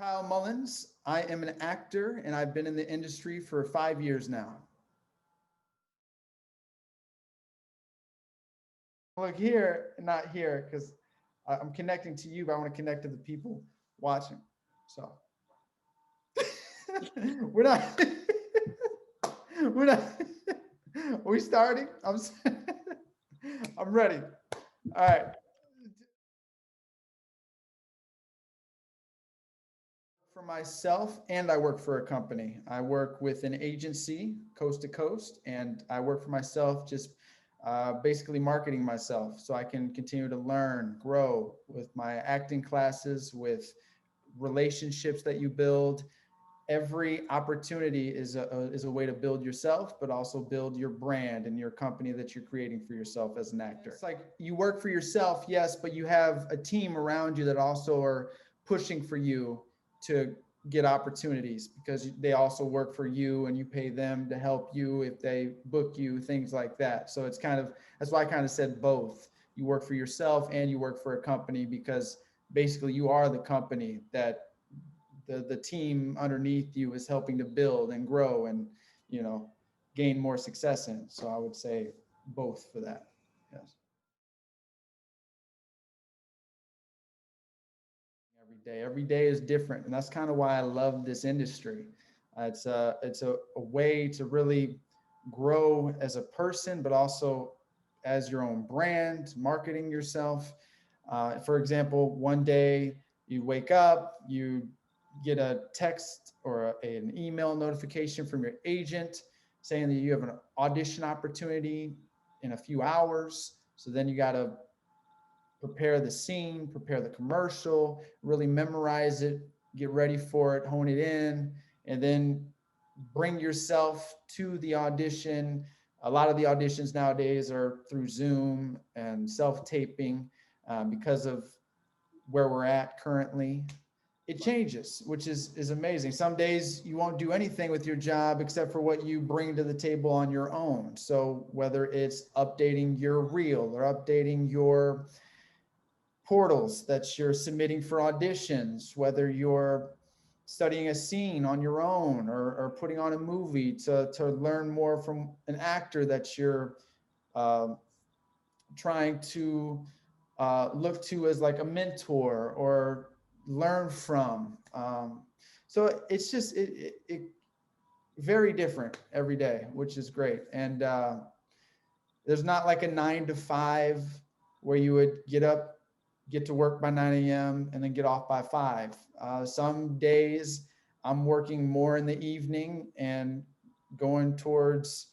Kyle Mullins. I am an actor and I've been in the industry for 5 years now. Look here, not here, because I'm connecting to you, but I want to connect to the people watching. So we're not, we're not, are we starting? I'm ready. All right. For myself, and I work for a company. I work with an agency coast to coast, and I work for myself, just basically marketing myself so I can continue to learn, grow with my acting classes, with relationships that you build. Every opportunity is a way to build yourself, but also build your brand and your company that you're creating for yourself as an actor. It's like you work for yourself, yes, but you have a team around you that also are pushing for you to get opportunities because they also work for you and you pay them to help you if they book you, things like that. So it's kind of, that's why I kind of said both. You work for yourself and you work for a company because basically you are the company that the team underneath you is helping to build and grow and, you know, gain more success in. So I would say both for that. Yes. Every day is different. And that's kind of why I love this industry. It's a way to really grow as a person, but also as your own brand, marketing yourself. For example, one day you wake up, you get a text or an email notification from your agent saying that you have an audition opportunity in a few hours. So then you got to prepare the scene, prepare the commercial, really memorize it, get ready for it, hone it in, and then bring yourself to the audition. A lot of the auditions nowadays are through Zoom and self-taping because of where we're at currently. It changes, which is amazing. Some days you won't do anything with your job except for what you bring to the table on your own. So whether it's updating your reel or updating your portals that you're submitting for auditions, whether you're studying a scene on your own or putting on a movie to learn more from an actor that you're uh, trying to look to as like a mentor or learn from. So it's just it very different every day, which is great. And there's not like a 9 to 5 where you would get up, get to work by 9 a.m. and then get off by 5. Some days I'm working more in the evening and going towards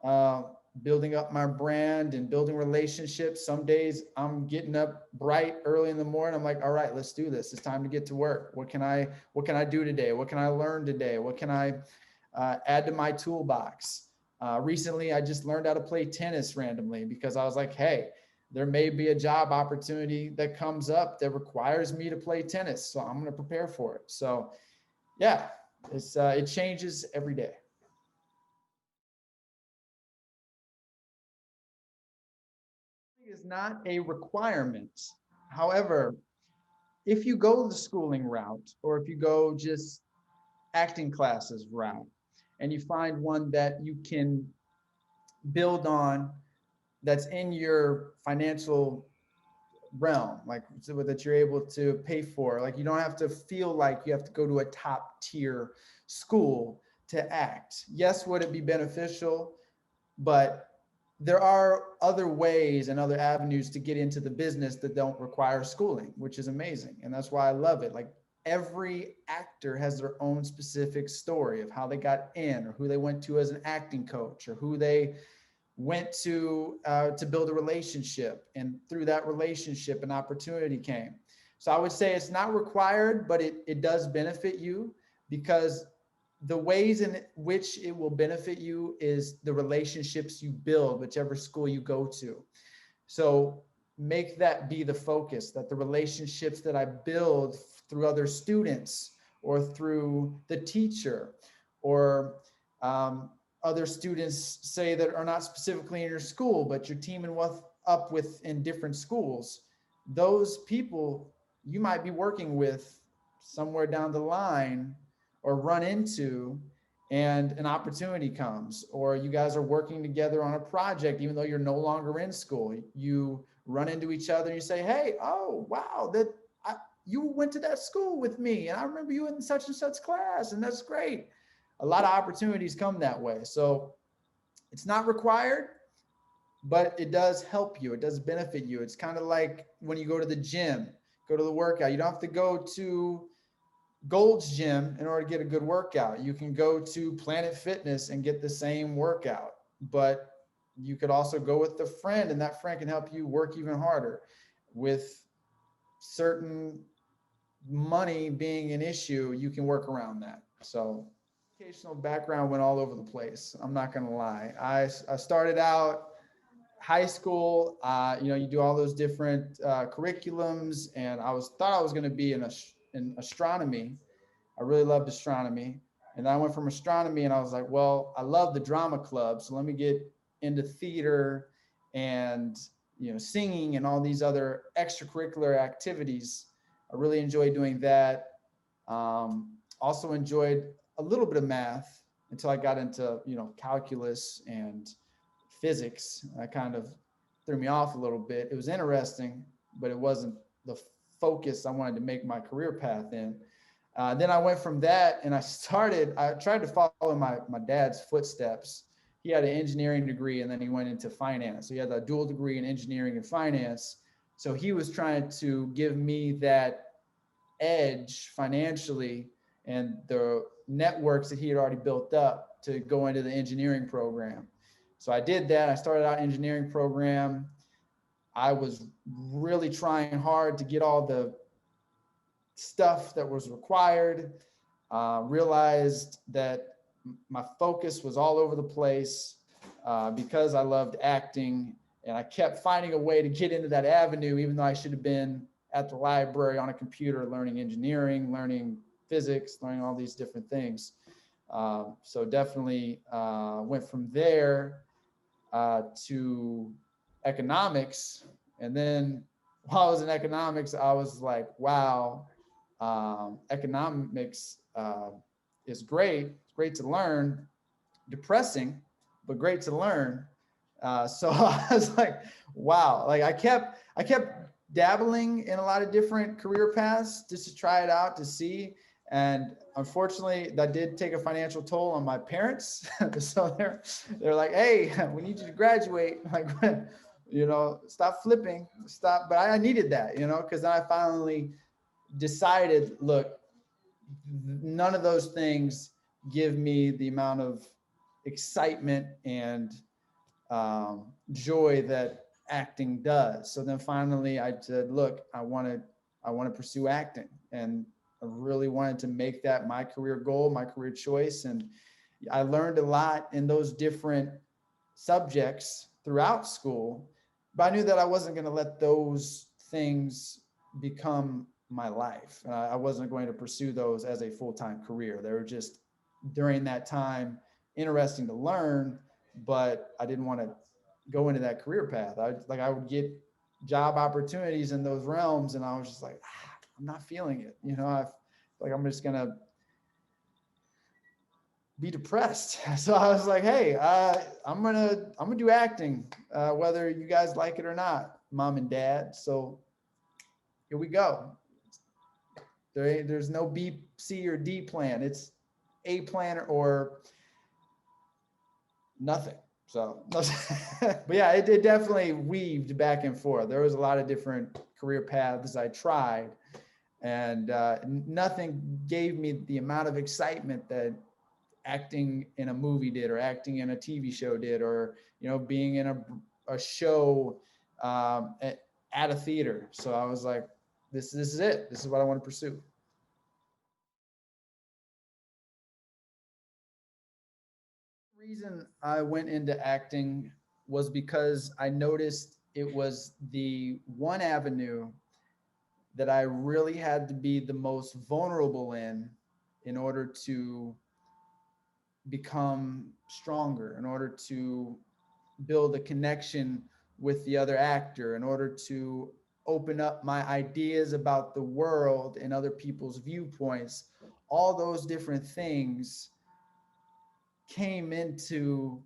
uh, building up my brand and building relationships. Some days I'm getting up bright early in the morning. I'm like, all right, let's do this. It's time to get to work. What can I do today? What can I learn today? What can I add to my toolbox? Recently, I just learned how to play tennis randomly because I was like, hey, there may be a job opportunity that comes up that requires me to play tennis. So I'm going to prepare for it. So yeah, it changes every day. It is not a requirement. However, if you go the schooling route or if you go just acting classes route and you find one that you can build on that's in your financial realm, like so that you're able to pay for. Like you don't have to feel like you have to go to a top tier school to act. Yes, would it be beneficial? But there are other ways and other avenues to get into the business that don't require schooling, which is amazing. And that's why I love it. Like every actor has their own specific story of how they got in or who they went to as an acting coach or who they went to build a relationship, and through that relationship an opportunity came. So I would say it's not required, but it does benefit you because the ways in which it will benefit you is the relationships you build whichever school you go to. So make that be the focus, that the relationships that I build through other students or through the teacher or other students say that are not specifically in your school, but you're teaming up with in different schools, those people you might be working with somewhere down the line or run into, and an opportunity comes, or you guys are working together on a project even though you're no longer in school. You run into each other and you say, hey, oh wow, you went to that school with me and I remember you in such and such class, and that's great. A lot of opportunities come that way. So it's not required, but it does help you. It does benefit you. It's kind of like when you go to the gym, go to the workout. You don't have to go to Gold's Gym in order to get a good workout. You can go to Planet Fitness and get the same workout, but you could also go with a friend, and that friend can help you work even harder. With certain money being an issue, you can work around that. So educational background went all over the place. I'm not going to lie. I started out high school, you do all those different curriculums, and thought I was going to be in astronomy. I really loved astronomy. And I went from astronomy and I was like, well, I love the drama club. So let me get into theater and, singing and all these other extracurricular activities. I really enjoyed doing that. Also enjoyed a little bit of math until I got into, calculus and physics. That kind of threw me off a little bit. It was interesting, but it wasn't the focus I wanted to make my career path in. Then I went from that and I tried to follow my dad's footsteps. He had an engineering degree and then he went into finance. So he had a dual degree in engineering and finance. So he was trying to give me that edge financially and the networks that he had already built up to go into the engineering program. So I did that. I started out engineering program. I was really trying hard to get all the stuff that was required. Realized that my focus was all over the place because I loved acting, and I kept finding a way to get into that avenue, even though I should have been at the library on a computer learning engineering, learning physics, learning all these different things. So definitely went from there to economics. And then while I was in economics, I was like, wow, economics is great. It's great to learn, depressing, but great to learn. So I was like, wow, like I kept dabbling in a lot of different career paths just to try it out to see. And unfortunately, that did take a financial toll on my parents. So they're like, hey, we need you to graduate. Like, stop flipping, stop. But I needed that, because then I finally decided, look, none of those things give me the amount of excitement and joy that acting does. So then finally I said, look, I want to pursue acting, and I really wanted to make that my career goal, my career choice. And I learned a lot in those different subjects throughout school, but I knew that I wasn't going to let those things become my life. I wasn't going to pursue those as a full-time career. They were just, during that time, interesting to learn, but I didn't want to go into that career path. I would get job opportunities in those realms, and I was just like, I'm not feeling it. I'm just gonna be depressed. So I was like, hey, I'm gonna do acting, whether you guys like it or not, mom and dad. So here we go. There's no B, C, or D plan. It's A plan or nothing. So, but yeah, it definitely weaved back and forth. There was a lot of different career paths I tried, and nothing gave me the amount of excitement that acting in a movie did, or acting in a TV show did, or being in a show at a theater. So I was like, this is it. This is what I want to pursue. The reason I went into acting was because I noticed it was the one avenue that I really had to be the most vulnerable in order to become stronger, in order to build a connection with the other actor, in order to open up my ideas about the world and other people's viewpoints. All those different things came into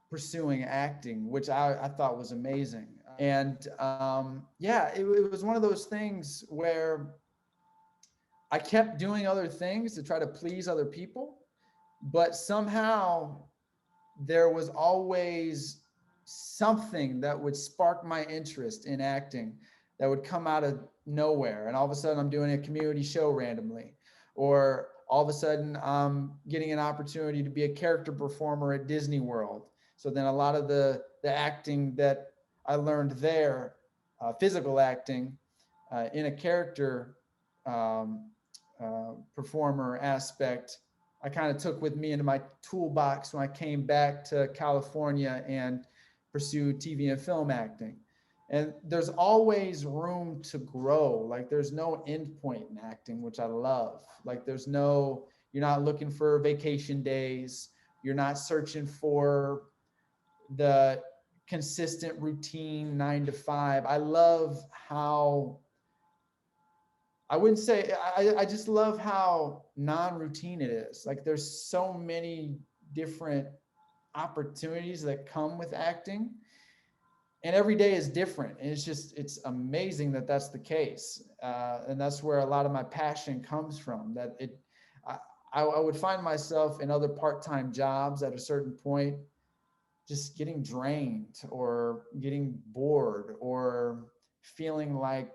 pursuing acting, which I thought was amazing. And yeah, it was one of those things where I kept doing other things to try to please other people, but somehow there was always something that would spark my interest in acting that would come out of nowhere. And all of a sudden, I'm doing a community show randomly, or all of a sudden, I'm getting an opportunity to be a character performer at Disney World. So then, a lot of the acting that I learned there, physical acting, in a character um, performer aspect, I kind of took with me into my toolbox when I came back to California and pursued TV and film acting. And there's always room to grow. Like there's no end point in acting, which I love. Like there's no, you're not looking for vacation days. You're not searching for the consistent routine 9 to 5. I love how I wouldn't say I just love how non-routine it is. Like there's so many different opportunities that come with acting, and every day is different. And it's amazing that that's the case. And that's where a lot of my passion comes from. That I, I would find myself in other part-time jobs at a certain point, just getting drained or getting bored or feeling like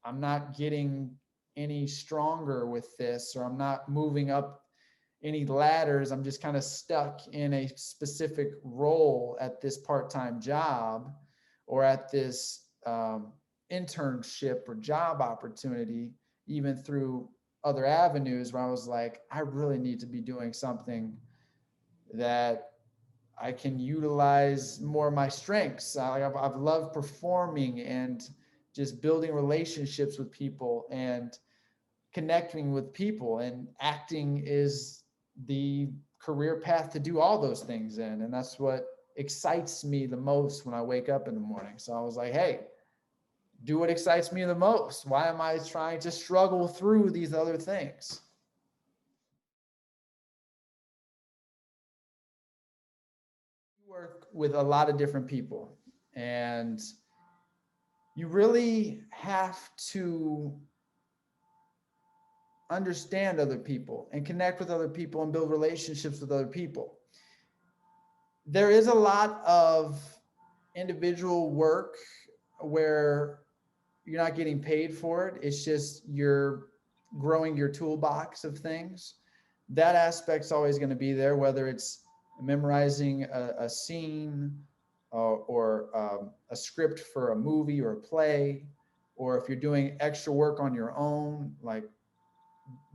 I'm not getting any stronger with this, or I'm not moving up any ladders. I'm just kind of stuck in a specific role at this part-time job or at this internship or job opportunity, even through other avenues where I was like, I really need to be doing something that I can utilize more of my strengths. I've loved performing and just building relationships with people and connecting with people. And acting is the career path to do all those things in. And that's what excites me the most when I wake up in the morning. So I was like, hey, do what excites me the most. Why am I trying to struggle through these other things? Work with a lot of different people, and you really have to understand other people and connect with other people and build relationships with other people. There is a lot of individual work where you're not getting paid for it. It's just you're growing your toolbox of things. That aspect's always going to be there, whether it's memorizing a scene or a script for a movie or a play, or if you're doing extra work on your own, like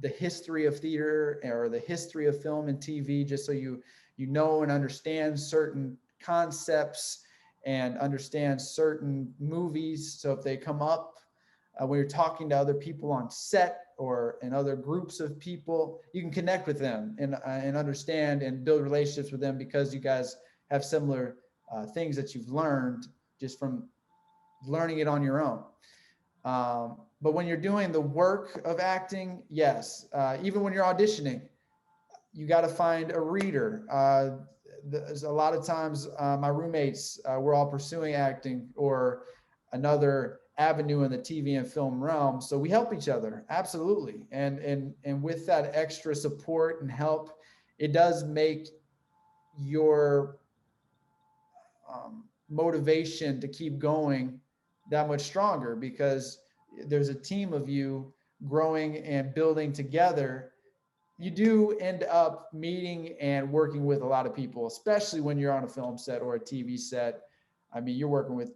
the history of theater or the history of film and TV, just so you know and understand certain concepts and understand certain movies. So if they come up when you're talking to other people on set or in other groups of people, you can connect with them and understand and build relationships with them because you guys have similar things that you've learned just from learning it on your own. But when you're doing the work of acting, yes, even when you're auditioning, you got to find a reader. There's a lot of times my roommates, we're all pursuing acting or another avenue in the TV and film realm. So we help each other. Absolutely. And with that extra support and help, it does make your motivation to keep going that much stronger because there's a team of you growing and building together. You do end up meeting and working with a lot of people, especially when you're on a film set or a TV set. I mean, you're working with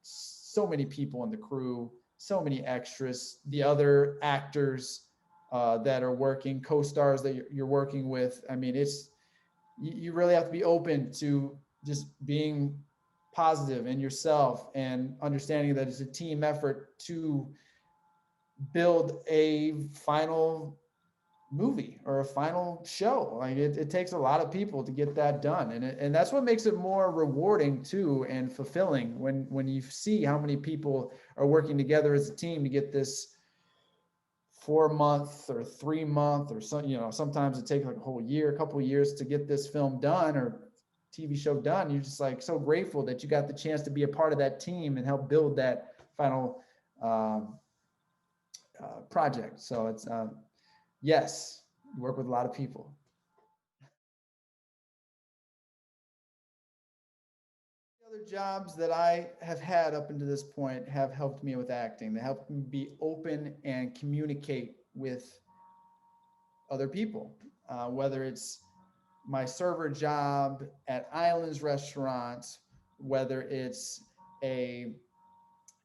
so many people in the crew, so many extras, the other actors that are working, co-stars that you're working with. I mean, you really have to be open to just being positive in yourself and understanding that it's a team effort to build a final movie or a final show. Like it takes a lot of people to get that done, and that's what makes it more rewarding too and fulfilling when you see how many people are working together as a team to get this 4 month or 3 month or some, sometimes it takes like a whole year, a couple of years to get this film done or TV show done. You're just like so grateful that you got the chance to be a part of that team and help build that final um, project. So it's yes, you work with a lot of people. The other jobs that I have had up until this point have helped me with acting. They helped me be open and communicate with other people, whether it's my server job at Islands Restaurants, whether it's a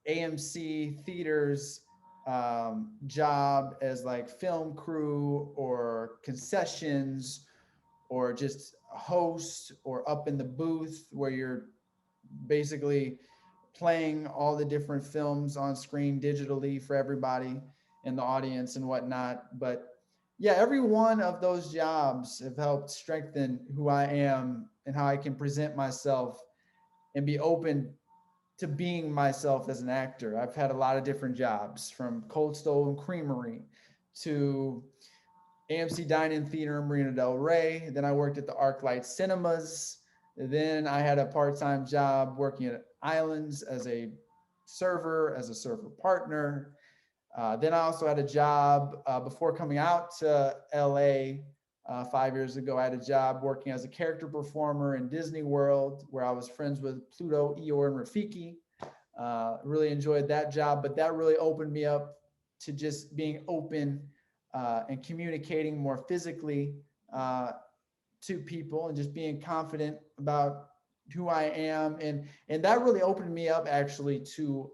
AMC theaters job as like film crew or concessions or just a host or up in the booth where you're basically playing all the different films on screen digitally for everybody in the audience and whatnot. But yeah, every one of those jobs have helped strengthen who I am and how I can present myself and be open to being myself as an actor. I've had a lot of different jobs from Cold Stone Creamery to AMC Dine-In Theater in Marina Del Rey. Then I worked at the ArcLight Cinemas. Then I had a part-time job working at Islands as a server partner. Then I also had a job before coming out to LA 5 years ago. I had a job working as a character performer in Disney World, where I was friends with Pluto, Eeyore, and Rafiki. Really enjoyed that job, but that really opened me up to just being open and communicating more physically uh, to people and just being confident about who I am. And that really opened me up actually to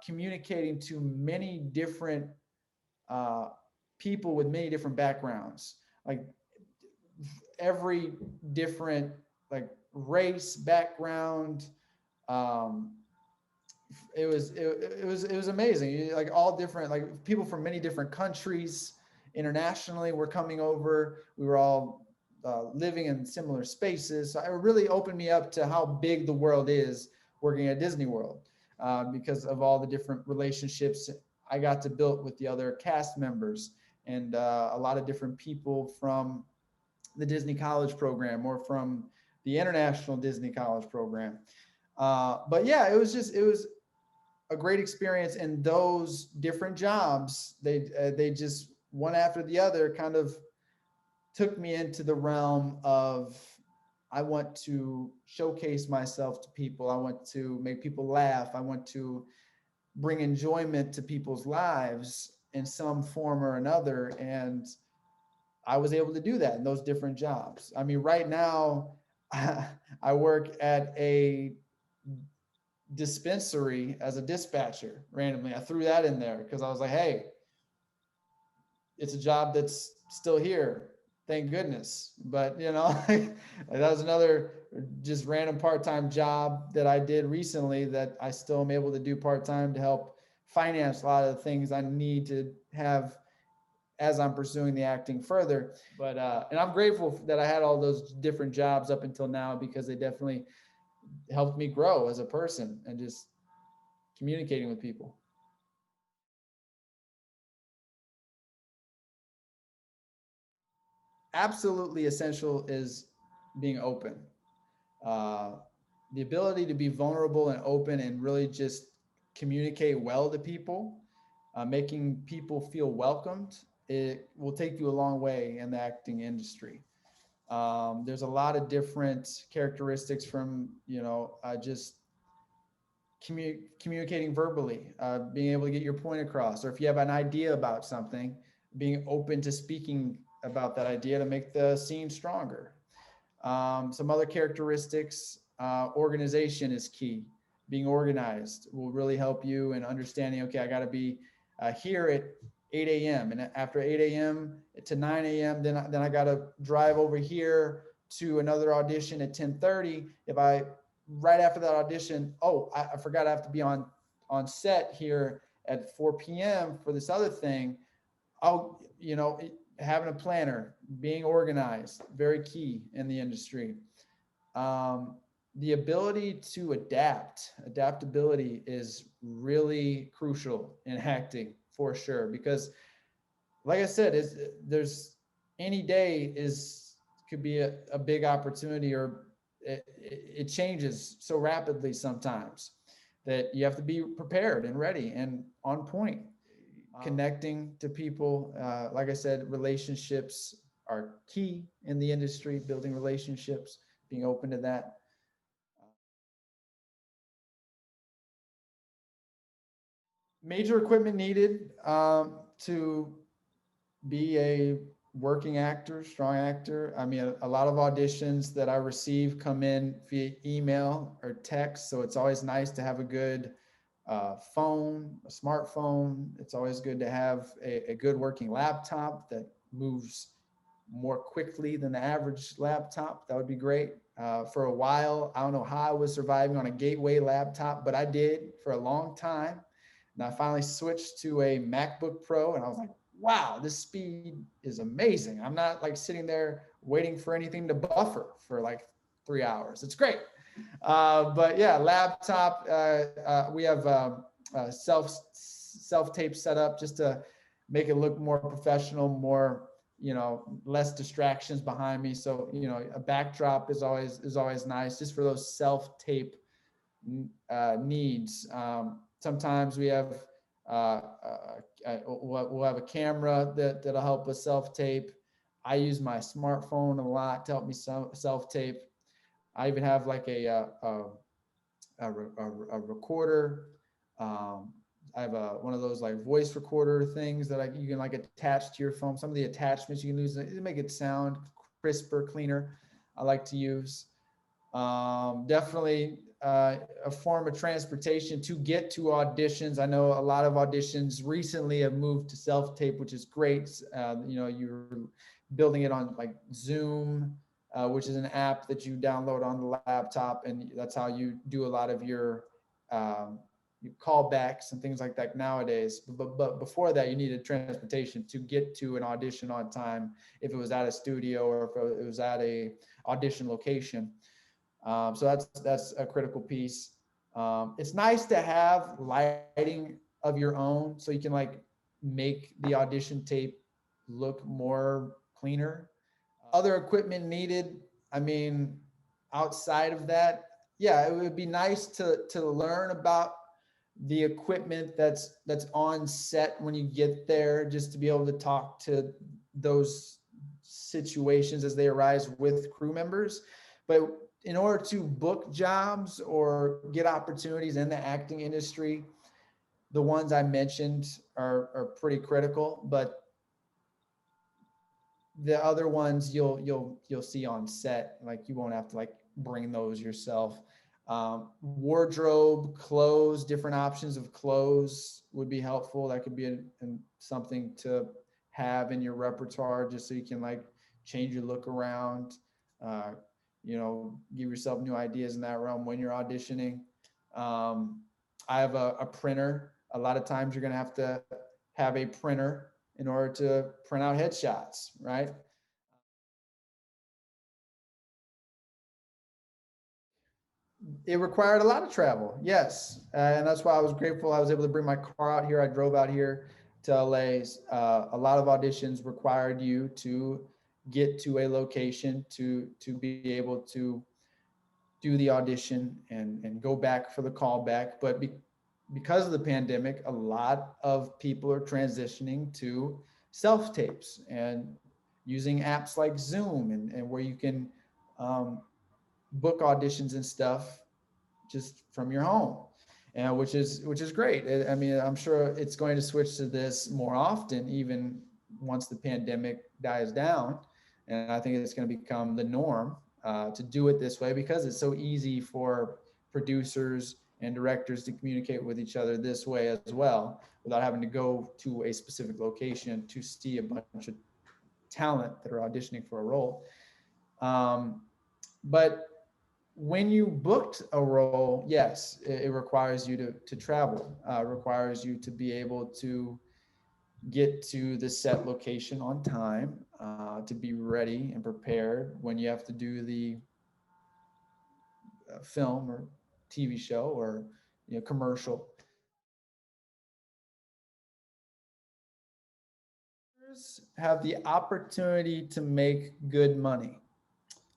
communicating to many different uh, people with many different backgrounds, like every different like race, background. Um, it was amazing. Like all different, like people from many different countries internationally were coming over. We were all living in similar spaces. So it really opened me up to how big the world is working at Disney World, because of all the different relationships I got to build with the other cast members and a lot of different people from the Disney College program or from the International Disney College program. But yeah, it was a great experience, and those different jobs they just one after the other kind of took me into the realm of I want to showcase myself to people. I want to make people laugh. I want to bring enjoyment to people's lives in some form or another. And I was able to do that in those different jobs. I mean, right now, I work at a dispensary as a dispatcher randomly. I threw that in there because I was like, hey, it's a job that's still here. Thank goodness. But that was another just random part-time job that I did recently that I still am able to do part-time to help finance a lot of the things I need to have as I'm pursuing the acting further. But and I'm grateful that I had all those different jobs up until now because they definitely helped me grow as a person and just communicating with people. Absolutely essential is being open. Uh, the ability to be vulnerable and open and really just communicate well to people, making people feel welcomed, it will take you a long way in the acting industry. There's a lot of different characteristics from, just communicating verbally, being able to get your point across, or if you have an idea about something, being open to speaking about that idea to make the scene stronger. Some other characteristics, organization is key. Being organized will really help you in understanding, okay, I got to be here at 8 a.m. And after 8 a.m. to 9 a.m., then I got to drive over here to another audition at 10:30. If I right after that audition, oh, I forgot I have to be on set here at 4 p.m. for this other thing. I'll, having a planner, being organized, very key in the industry. Um, the ability to adaptability is really crucial in acting for sure, because like I said, is there's any day is could be a big opportunity, or it changes so rapidly sometimes that you have to be prepared and ready and on point. Connecting to people, like I said, relationships are key in the industry. Building relationships, being open to that. Major equipment needed to be a working actor, strong actor. I mean, a lot of auditions that I receive come in via email or text, so it's always nice to have a good phone, a smartphone. It's always good to have a good working laptop that moves more quickly than the average laptop. That would be great. For a while, I don't know how I was surviving on a Gateway laptop, but I did for a long time. And I finally switched to a MacBook Pro, and I was like, wow, this speed is amazing. I'm not like sitting there waiting for anything to buffer for like 3 hours. It's great. But yeah, laptop. We have self tape set up just to make it look more professional, more, less distractions behind me. So a backdrop is always nice, just for those self tape needs. Sometimes we have we'll have a camera that'll help us self tape. I use my smartphone a lot to help me self tape. I even have like a recorder. I have one of those like voice recorder things that you can like attach to your phone. Some of the attachments you can use to make it sound crisper, cleaner. I like to use. Definitely a form of transportation to get to auditions. I know a lot of auditions recently have moved to self-tape, which is great. You're building it on like Zoom, which is an app that you download on the laptop, and that's how you do a lot of your callbacks and things like that nowadays. But before that, you needed transportation to get to an audition on time, if it was at a studio or if it was at a audition location. So that's a critical piece. It's nice to have lighting of your own, so you can like make the audition tape look more cleaner. Other equipment needed. I mean, outside of that, yeah, it would be nice to learn about the equipment that's on set when you get there, just to be able to talk to those situations as they arise with crew members. But in order to book jobs or get opportunities in the acting industry, the ones I mentioned are pretty critical. But the other ones you'll see on set, like you won't have to like bring those yourself. Wardrobe, clothes, different options of clothes would be helpful. That could be something to have in your repertoire, just so you can like change your look around. uh, Give yourself new ideas in that realm when you're auditioning. um, I have a printer. A lot of times you're going to have a printer in order to print out headshots, right? It required a lot of travel, yes, and that's why I was grateful I was able to bring my car out here. I drove out here to LA. A lot of auditions required you to get to a location to be able to do the audition and go back for the callback. But because of the pandemic, a lot of people are transitioning to self tapes and using apps like Zoom, and where you can um, book auditions and stuff just from your home, and which is great. I mean, I'm sure it's going to switch to this more often, even once the pandemic dies down, and I think it's going to become the norm to do it this way, because it's so easy for producers and directors to communicate with each other this way as well, without having to go to a specific location to see a bunch of talent that are auditioning for a role. Um, but when you booked a role, yes, it requires you to travel, requires you to be able to get to the set location on time, to be ready and prepared when you have to do the film or TV show or commercial. Have the opportunity to make good money.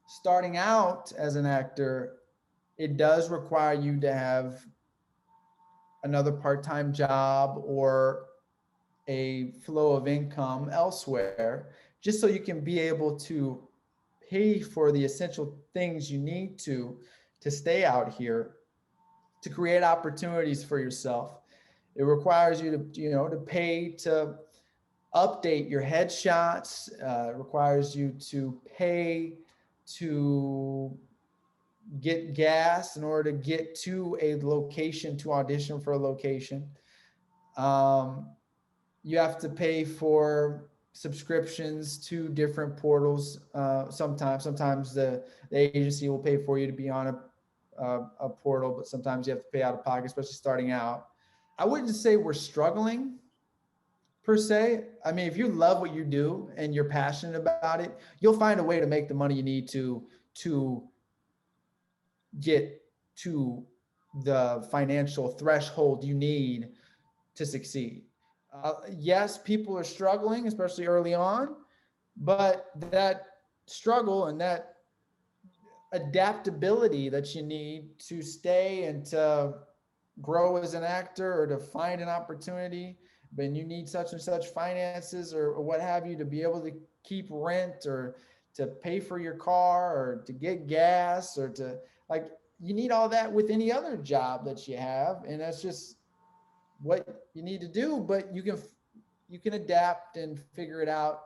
Starting out as an actor, it does require you to have another part-time job or a flow of income elsewhere, just so you can be able to pay for the essential things you need to stay out here, to create opportunities for yourself. It requires you to to pay to update your headshots. It requires you to pay to get gas in order to get to a location, to audition for a location. Um, you have to pay for subscriptions to different portals. Sometimes the agency will pay for you to be on a portal, but sometimes you have to pay out of pocket, especially starting out. I wouldn't say we're struggling per se. I mean, if you love what you do and you're passionate about it, you'll find a way to make the money you need to get to the financial threshold you need to succeed. Yes, people are struggling, especially early on, but that struggle and that adaptability that you need to stay and to grow as an actor or to find an opportunity, but you need such and such finances or what have you to be able to keep rent or to pay for your car or to get gas or to like you need all that with any other job that you have, and that's just what you need to do. But you can adapt and figure it out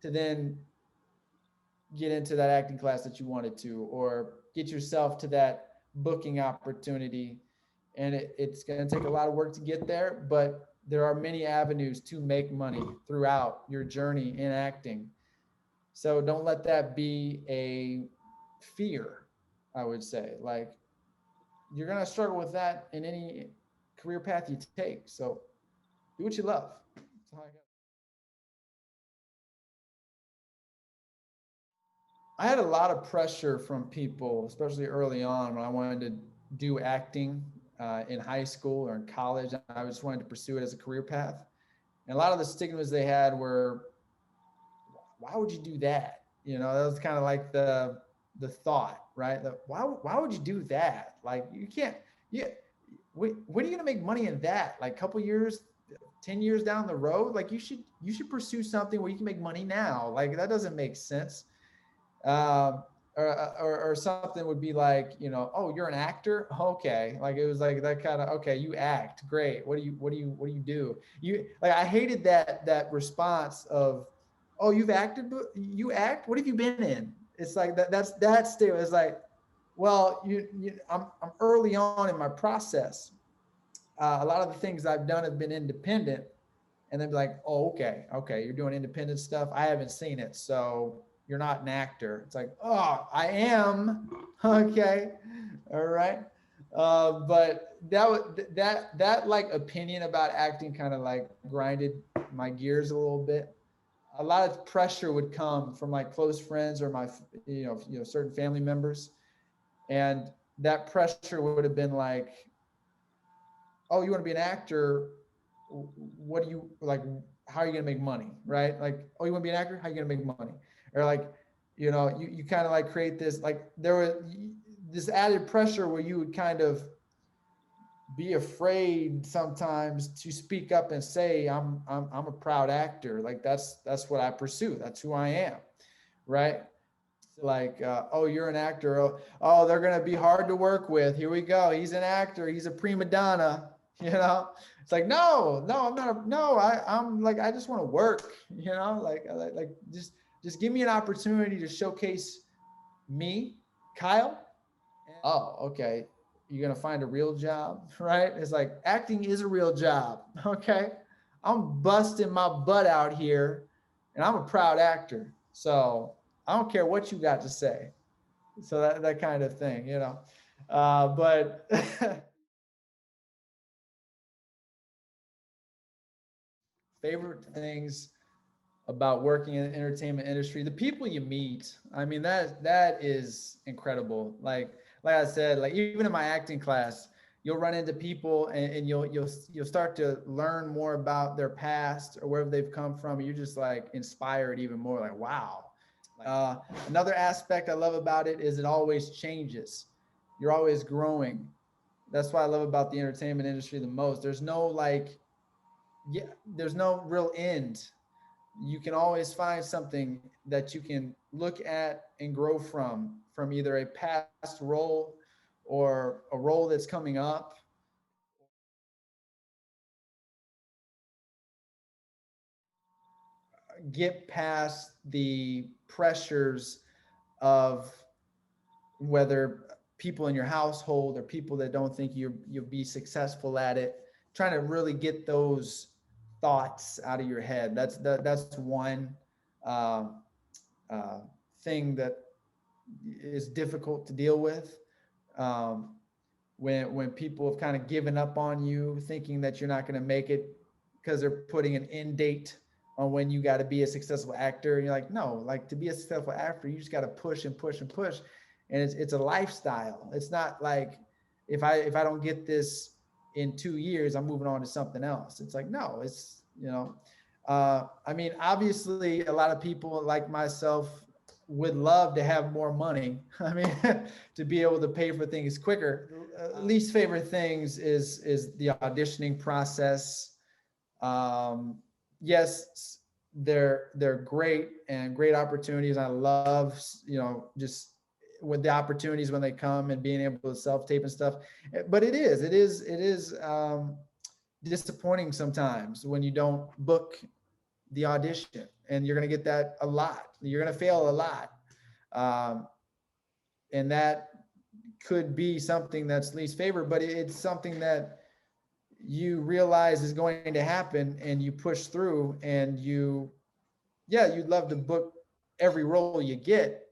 to then get into that acting class that you wanted to, or get yourself to that booking opportunity. And it's going to take a lot of work to get there, but there are many avenues to make money throughout your journey in acting. So don't let that be a fear, I would say. Like, you're going to struggle with that in any career path you take. So do what you love. I had a lot of pressure from people, especially early on when I wanted to do acting in high school or in college. I just wanted to pursue it as a career path. And a lot of the stigmas they had were, why would you do that? That was kind of like the thought, right? Why would you do that? Like, you can't. Yeah, when are you gonna make money in that? Like, a couple years, 10 years down the road, like you should pursue something where you can make money now. Like, that doesn't make sense. um, or something would be like, oh, you're an actor, okay. Like, it was like that kind of, okay, you act, great. What do you do? You like, I hated that response of, oh, you've acted, you act, what have you been in? It's like that's still, it's like, well, I'm early on in my process. A lot of the things I've done have been independent, and they'd be like, oh, okay, you're doing independent stuff, I haven't seen it, so you're not an actor. It's like, oh, I am. Okay, all right. But that like opinion about acting kind of like grinded my gears a little bit. A lot of pressure would come from my close friends or my certain family members, and that pressure would have been like, oh, you want to be an actor? What do you like? How are you going to make money? Right? Like, oh, you want to be an actor? How are you going to make money? Or like, you kind of like create this, like, there was this added pressure where you would kind of be afraid sometimes to speak up and say, I'm a proud actor. Like, that's what I pursue. That's who I am. Right? Like, oh, you're an actor. Oh, they're going to be hard to work with. Here we go. He's an actor. He's a prima donna. It's like, no, I'm not. No, I'm like, I just want to work. Like, just give me an opportunity to showcase me, Kyle. Oh, okay. You're gonna find a real job, right? It's like, acting is a real job. Okay, I'm busting my butt out here, and I'm a proud actor. So I don't care what you got to say. So that kind of thing. But Favorite things about working in the entertainment industry, the people you meet. I mean, that is incredible. Like I said, like even in my acting class, you'll run into people, and you'll start to learn more about their past or wherever they've come from. You're just like inspired even more. Like, wow. Uh, Another aspect I love about it is it always changes. You're always growing. That's what I love about the entertainment industry the most. There's no like, yeah, there's no real end. You can always find something that you can look at and grow from either a past role or a role that's coming up. Get past the pressures of whether people in your household or people that don't think you'll be successful at it, trying to really get those thoughts out of your head. That's one uh, uh, thing that is difficult to deal with. Um, when people have kind of given up on you, thinking that you're not going to make it because they're putting an end date on when you got to be a successful actor. And you're like, no, like to be a successful actor, you just got to push and push and push, and it's a lifestyle. It's not like if I don't get this in 2 years, I'm moving on to something else. It's like no, it's I mean, obviously, a lot of people like myself would love to have more money. I mean, to be able to pay for things quicker. Least favorite things is the auditioning process. Um, yes, they're great and great opportunities. I love just with the opportunities when they come and being able to self tape and stuff. But it is disappointing sometimes when you don't book the audition, and you're going to get that a lot. You're going to fail a lot. Um, and that could be something that's least favorite, but it's something that you realize is going to happen, and you push through, and yeah, you'd love to book every role you get,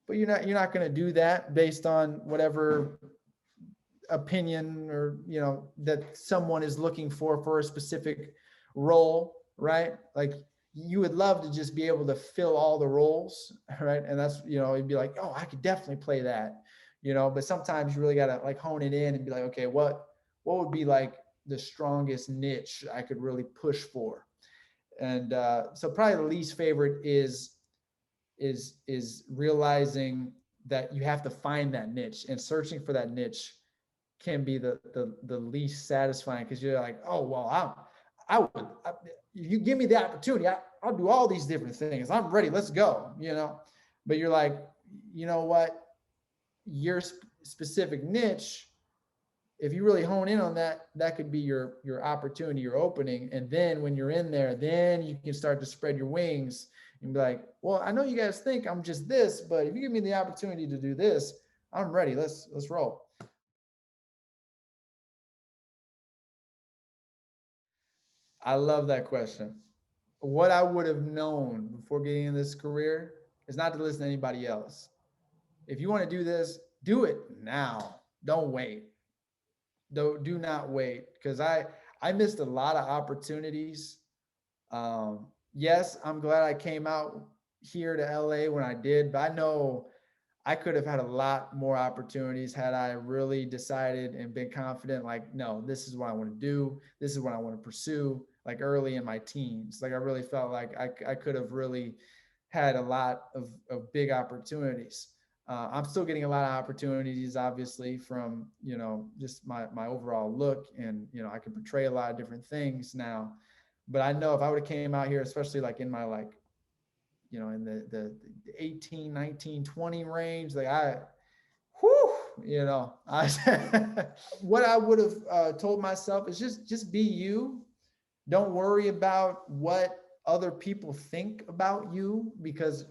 but you're not going to do that based on whatever opinion or that someone is looking for a specific role, right? Like you would love to just be able to fill all the roles, right? And that's you'd be like, oh, I could definitely play that, but sometimes you really got to like hone it in and be like, okay, what would be like the strongest niche I could really push for. And so probably the least favorite is realizing that you have to find that niche, and searching for that niche can be the least satisfying, because you're like, oh well, you give me the opportunity, I'll do all these different things, I'm ready, let's go. But you're like, you know what, your specific niche, if you really hone in on that, that could be your opportunity, your opening. And then when you're in there, then you can start to spread your wings and be like, well, I know you guys think I'm just this, but if you give me the opportunity to do this, I'm ready, let's roll. I love that question. What I would have known before getting in this career is not to listen to anybody else. If you want to do this, do it now. Don't wait. Do not wait, because I missed a lot of opportunities. Yes, I'm glad I came out here to LA when I did, but I know I could have had a lot more opportunities had I really decided and been confident, like, no, this is what I want to do. This is what I want to pursue, like early in my teens. Like, I really felt like I could have really had a lot of big opportunities. I'm still getting a lot of opportunities, obviously, from, just my overall look, and, I can portray a lot of different things now. But I know if I would have came out here, especially like in my like in the 18, 19, 20 range, like whew, I what I would have told myself is just be you. Don't worry about what other people think about you, because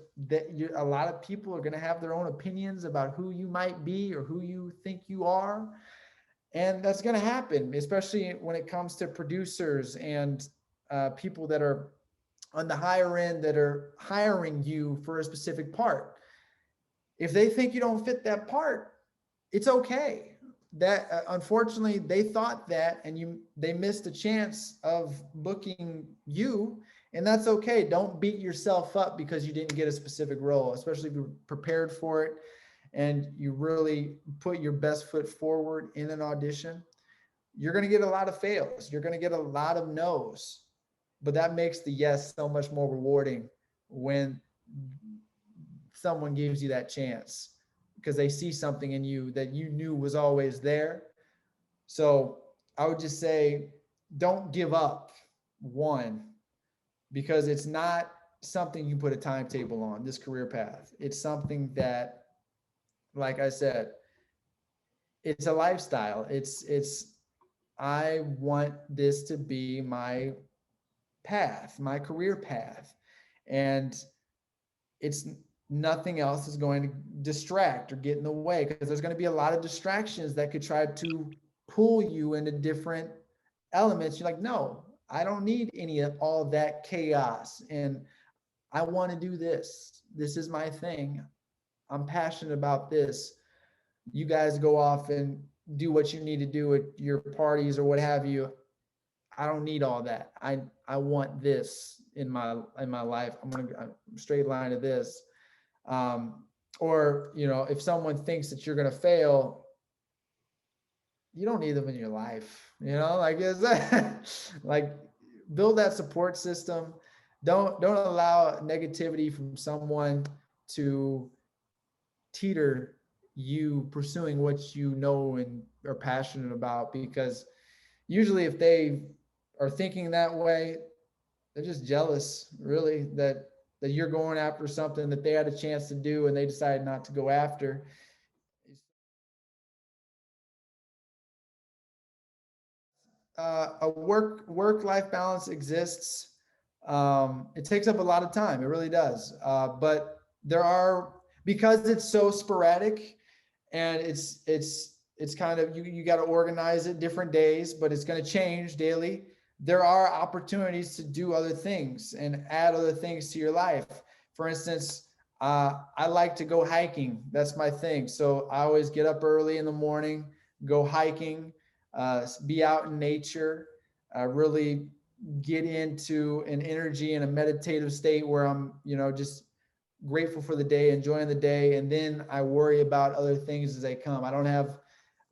a lot of people are going to have their own opinions about who you might be or who you think you are. And that's going to happen, especially when it comes to producers and people that are on the higher end that are hiring you for a specific part. If they think you don't fit that part, it's okay. that unfortunately they thought that, and they missed a chance of booking you, and that's okay. Don't beat yourself up because you didn't get a specific role, especially if you're prepared for it and you really put your best foot forward in an audition. You're going to get a lot of fails, you're going to get a lot of no's, but that makes the yes so much more rewarding when someone gives you that chance, because they see something in you that you knew was always there. So I would just say, don't give up. One, because it's not something you put a timetable on, this career path. It's something that, like I said, it's a lifestyle. I want this to be my path, my career path. And it's nothing else is going to distract or get in the way, because there's going to be a lot of distractions that could try to pull you into different elements. You're like, no, I don't need any of all that chaos. And I want to do this. This is my thing. I'm passionate about this. You guys go off and do what you need to do at your parties or what have you. I don't need all that. I want this in my life. I'm straight line to this. Um, or if someone thinks that you're gonna fail, you don't need them in your life. Like it's like, build that support system. Don't allow negativity from someone to teeter you pursuing what you know and are passionate about, because usually if they are thinking that way, they're just jealous, really, that you're going after something that they had a chance to do and they decided not to go after. A work life balance exists. It takes up a lot of time. It really does. But there are, because it's so sporadic, and it's kind of, you got to organize it different days, but it's going to change daily. There are opportunities to do other things and add other things to your life. For instance, I like to go hiking. That's my thing. So I always get up early in the morning, go hiking, be out in nature, really get into an energy and a meditative state where I'm, just grateful for the day, enjoying the day, and then I worry about other things as they come. I don't have,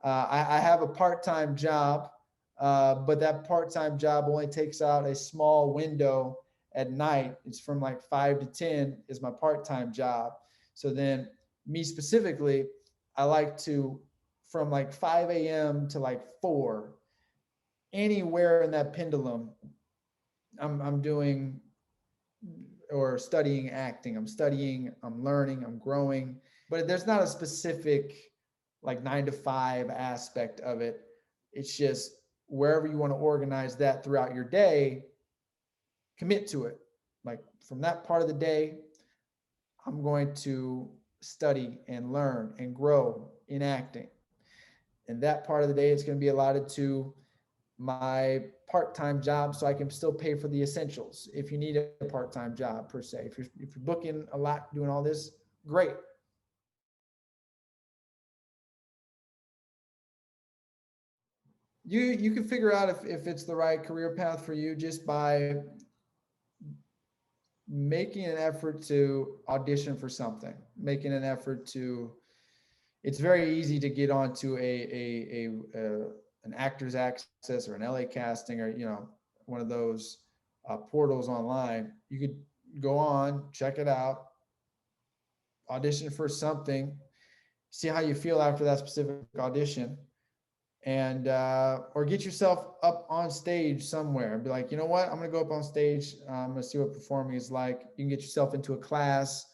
I have a part-time job, but that part-time job only takes out a small window at night. It's from like 5 to 10 is my part-time job. So then, me specifically, I like to, from like 5 a.m. to like 4, anywhere in that pendulum, I'm doing or studying acting. I'm studying, I'm learning, I'm growing. But there's not a specific like 9 to 5 aspect of it. It's just wherever you want to organize that throughout your day, commit to it. Like, from that part of the day, I'm going to study and learn and grow in acting. And that part of the day is going to be allotted to my part-time job, so I can still pay for the essentials. If you need a part-time job per se, if you're booking a lot, doing all this, great. You can figure out if it's the right career path for you just by making an effort to audition for something, making an effort to. It's very easy to get onto an Actors Access or an LA Casting, or one of those portals online. You could go on, check it out, audition for something, see how you feel after that specific audition, and or get yourself up on stage somewhere and be like, you know what, I'm gonna go up on stage. I'm gonna see what performing is like. You can get yourself into a class.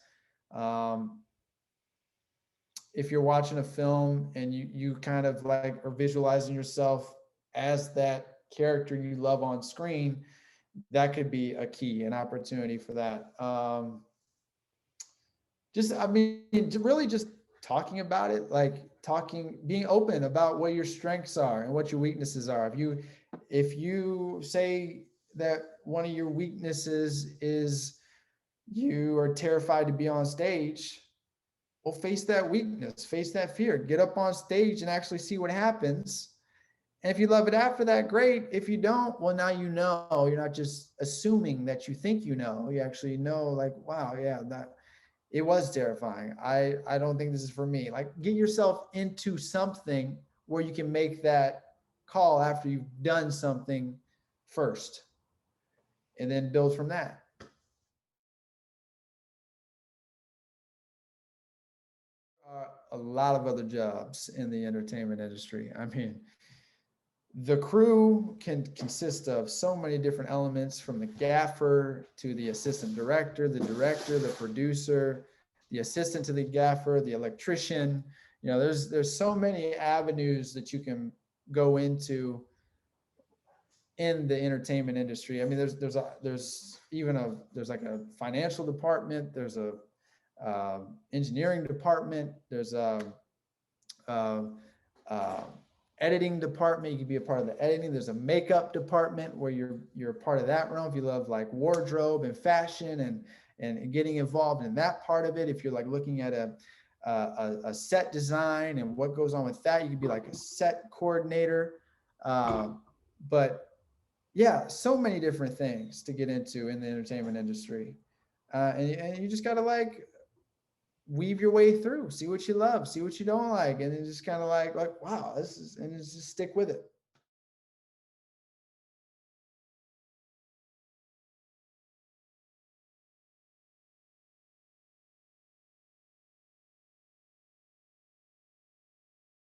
Um, if you're watching a film and you kind of like are visualizing yourself as that character you love on screen, that could be a key, an opportunity for that. I mean, really just talking about it, like being open about what your strengths are and what your weaknesses are. If you say that one of your weaknesses is you are terrified to be on stage, well, face that weakness, face that fear, get up on stage and actually see what happens. And if you love it after that, great. If you don't, well, now you know. You're not just assuming that you think you know. You actually know, like, wow, yeah, that it was terrifying. I don't think this is for me. Like, get yourself into something where you can make that call after you've done something first, and then build from that. A lot of other jobs in the entertainment industry. I mean, the crew can consist of so many different elements, from the gaffer to the assistant director, the producer, the assistant to the gaffer, the electrician. You know, there's so many avenues that you can go into in the entertainment industry. I mean, there's even there's like a financial department, there's a engineering department, there's uh, uh, editing department. You can be a part of the editing. There's a makeup department where you're a part of that realm. If you love like wardrobe and fashion and getting involved in that part of it. If you're like looking at a set design and what goes on with that, you could be like a set coordinator. Uh, but yeah, so many different things to get into in the entertainment industry. And you just gotta like weave your way through, see what you love, see what you don't like, and then just kind of like wow, this is, and just stick with it.